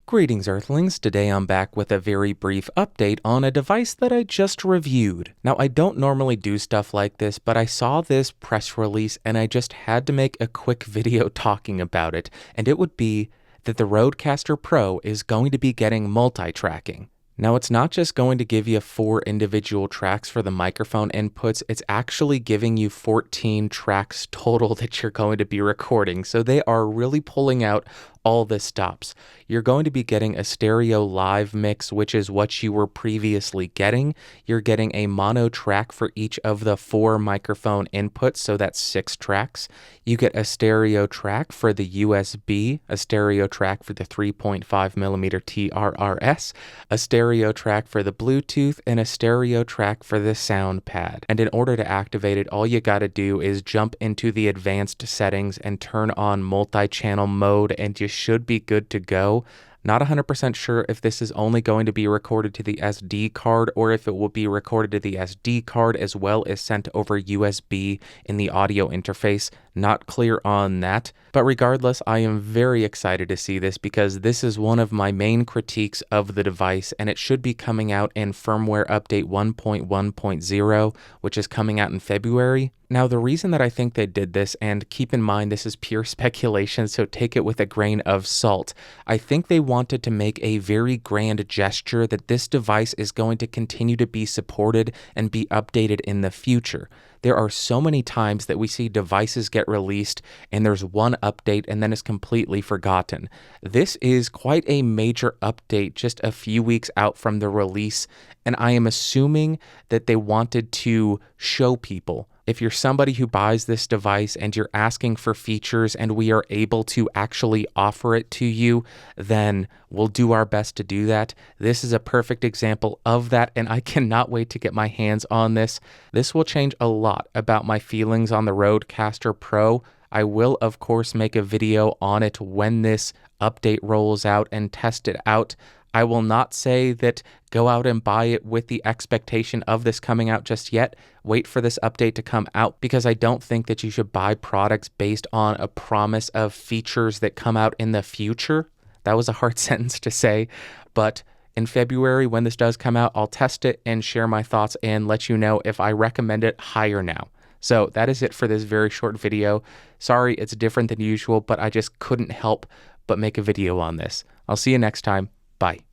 Greetings, Earthlings. Today I'm back with a very brief update on a device that I just reviewed. Now, I don't normally do stuff like this, but I saw this press release and I just had to make a quick video talking about it, and it would be that the Rodecaster Pro is going to be getting multi-tracking. Now, it's not just going to give you 4 individual tracks for the microphone inputs, it's actually giving you 14 tracks total that you're going to be recording. So they are really pulling out all the stops. You're going to be getting a stereo live mix, which is what you were previously getting. You're getting a mono track for each of the 4 microphone inputs, so that's 6 tracks. You get a stereo track for the USB, a stereo track for the 3.5mm TRRS, a stereo track for the Bluetooth, and a stereo track for the sound pad. And in order to activate it, all you gotta do is jump into the advanced settings and turn on multi-channel mode, and you should be good to go. Not 100% sure if this is only going to be recorded to the SD card or if it will be recorded to the SD card as well as sent over USB in the audio interface. Not clear on that, but regardless, I am very excited to see this because this is one of my main critiques of the device, and it should be coming out in firmware update 1.1.0, which is coming out in February. Now, the reason that I think they did this, and keep in mind this is pure speculation, so take it with a grain of salt, I think they wanted to make a very grand gesture that this device is going to continue to be supported and be updated in the future. There are so many times that we see devices get released and there's one update and then it's completely forgotten. This is quite a major update just a few weeks out from the release, and I am assuming that they wanted to show people. If you're somebody who buys this device and you're asking for features and we are able to actually offer it to you, then we'll do our best to do that. This is a perfect example of that, and I cannot wait to get my hands on this. This will change a lot about my feelings on the Rodecaster Pro. I will, of course, make a video on it when this update rolls out and test it out. I will not say that go out and buy it with the expectation of this coming out just yet. Wait for this update to come out because I don't think that you should buy products based on a promise of features that come out in the future. That was a hard sentence to say, but in February, when this does come out, I'll test it and share my thoughts and let you know if I recommend it higher now. So that is it for this very short video. Sorry, it's different than usual, but I just couldn't help but make a video on this. I'll see you next time. Bye.